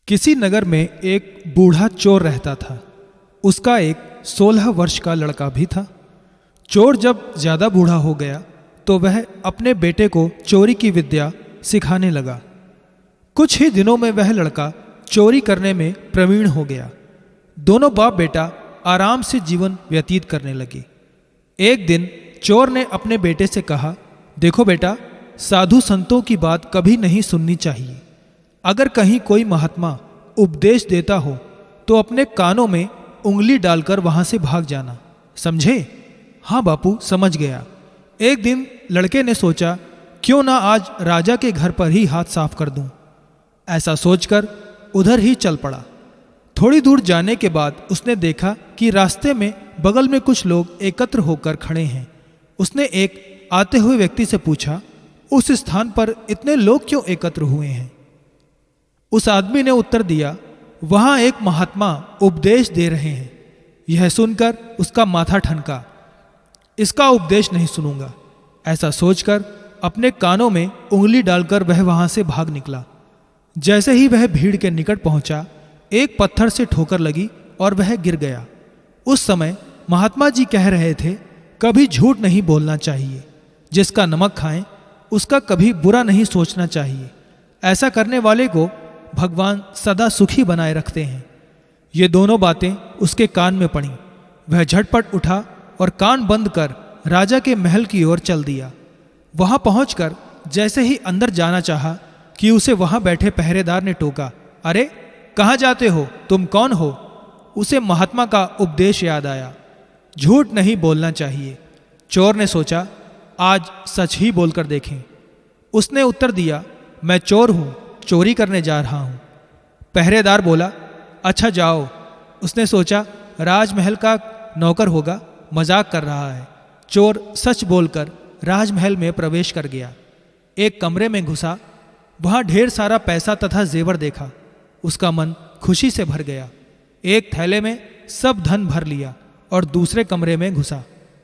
किसी नगर में एक बूढ़ा चोर रहता था। उसका एक 16 वर्ष का लड़का भी था। चोर जब ज़्यादा बूढ़ा हो गया तो वह अपने बेटे को चोरी की विद्या सिखाने लगा। कुछ ही दिनों में वह लड़का चोरी करने में प्रवीण हो गया। दोनों बाप बेटा आराम से जीवन व्यतीत करने लगे। एक दिन चोर ने अपने बेटे से कहा, देखो बेटा, साधु संतों की बात कभी नहीं सुननी चाहिए। अगर कहीं कोई महात्मा उपदेश देता हो तो अपने कानों में उंगली डालकर वहां से भाग जाना, समझे? हाँ बापू, समझ गया। एक दिन लड़के ने सोचा, क्यों ना आज राजा के घर पर ही हाथ साफ कर दूं। ऐसा सोचकर उधर ही चल पड़ा। थोड़ी दूर जाने के बाद उसने देखा कि रास्ते में बगल में कुछ लोग एकत्र होकर खड़े हैं। उसने एक आते हुए व्यक्ति से पूछा, उस स्थान पर इतने लोग क्यों एकत्र हुए हैं? उस आदमी ने उत्तर दिया, वहां एक महात्मा उपदेश दे रहे हैं। यह सुनकर उसका माथा ठनका। इसका उपदेश नहीं सुनूंगा। ऐसा सोचकर अपने कानों में उंगली डालकर वह वहां से भाग निकला। जैसे ही वह भीड़ के निकट पहुंचा, एक पत्थर से ठोकर लगी और वह गिर गया। उस समय महात्मा जी कह रहे थे, कभी झूठ नहीं बोलना चाहिए। जिसका नमक खाएं उसका कभी बुरा नहीं सोचना चाहिए। ऐसा करने वाले को भगवान सदा सुखी बनाए रखते हैं। ये दोनों बातें उसके कान में पड़ी। वह झटपट उठा और कान बंद कर राजा के महल की ओर चल दिया। वहां पहुंचकर जैसे ही अंदर जाना चाहा कि उसे वहां बैठे पहरेदार ने टोका, अरे कहाँ जाते हो? तुम कौन हो? उसे महात्मा का उपदेश याद आया, झूठ नहीं बोलना चाहिए। चोर ने सोचा, आज सच ही बोलकर देखें। उसने उत्तर दिया, मैं चोर हूं, चोरी करने जा रहा हूं। पहरेदार बोला, अच्छा जाओ। उसने सोचा, राजमहल का नौकर होगा, मजाक कर रहा है। चोर सच बोलकर राजमहल में प्रवेश कर गया। एक कमरे में घुसा। वहां ढेर सारा पैसा तथा जेवर देखा। उसका मन खुशी से भर गया। एक थैले में सब धन भर लिया और दूसरे कमरे में घुसा।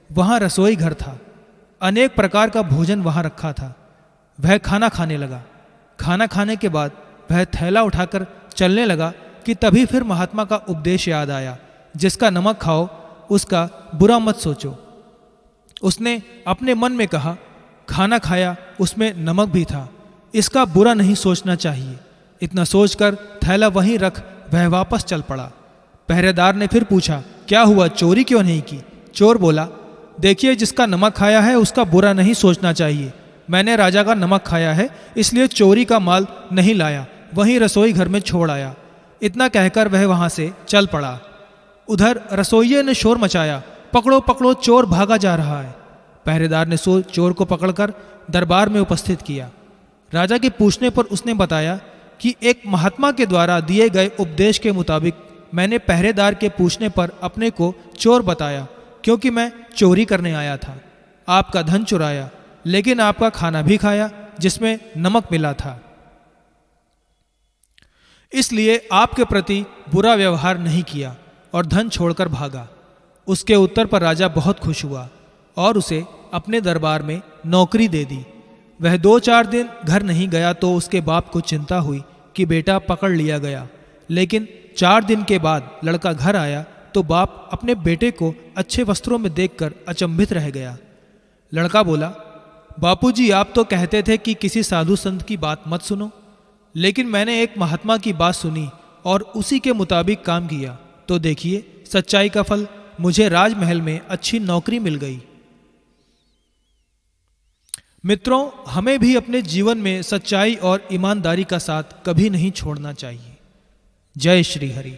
वहां रसोई घर था। अनेक प्रकार का भोजन वहां रखा था। वह खाना खाने लगा। खाना खाने के बाद वह थैला उठाकर चलने लगा कि तभी फिर महात्मा का उपदेश याद आया, जिसका नमक खाओ उसका बुरा मत सोचो। उसने अपने मन में कहा, खाना खाया उसमें नमक भी था, इसका बुरा नहीं सोचना चाहिए। इतना सोचकर थैला वहीं रख वह वापस चल पड़ा। पहरेदार ने फिर पूछा, क्या हुआ, चोरी क्यों नहीं की? चोर बोला, देखिए, जिसका नमक खाया है उसका बुरा नहीं सोचना चाहिए। मैंने राजा का नमक खाया है, इसलिए चोरी का माल नहीं लाया, वहीं रसोई घर में छोड़ आया। इतना कहकर वह वहां से चल पड़ा। उधर रसोइये ने शोर मचाया, पकड़ो पकड़ो, चोर भागा जा रहा है। पहरेदार ने चोर को पकड़कर दरबार में उपस्थित किया। राजा के पूछने पर उसने बताया कि एक महात्मा के द्वारा दिए गए उपदेश के मुताबिक मैंने पहरेदार के पूछने पर अपने को चोर बताया, क्योंकि मैं चोरी करने आया था। आपका धन चुराया, लेकिन आपका खाना भी खाया जिसमें नमक मिला था। इसलिए आपके प्रति बुरा व्यवहार नहीं किया और धन छोड़कर भागा। उसके उत्तर पर राजा बहुत खुश हुआ और उसे अपने दरबार में नौकरी दे दी। वह 2-4 दिन घर नहीं गया तो उसके बाप को चिंता हुई कि बेटा पकड़ लिया गया। लेकिन 4 दिन के बाद लड़का घर आया तो बाप अपने बेटे को अच्छे वस्त्रों में देखकर अचंभित रह गया। लड़का बोला, बापूजी, आप तो कहते थे कि किसी साधु संत की बात मत सुनो, लेकिन मैंने एक महात्मा की बात सुनी और उसी के मुताबिक काम किया, तो देखिए सच्चाई का फल, मुझे राजमहल में अच्छी नौकरी मिल गई। मित्रों, हमें भी अपने जीवन में सच्चाई और ईमानदारी का साथ कभी नहीं छोड़ना चाहिए। जय श्री हरि।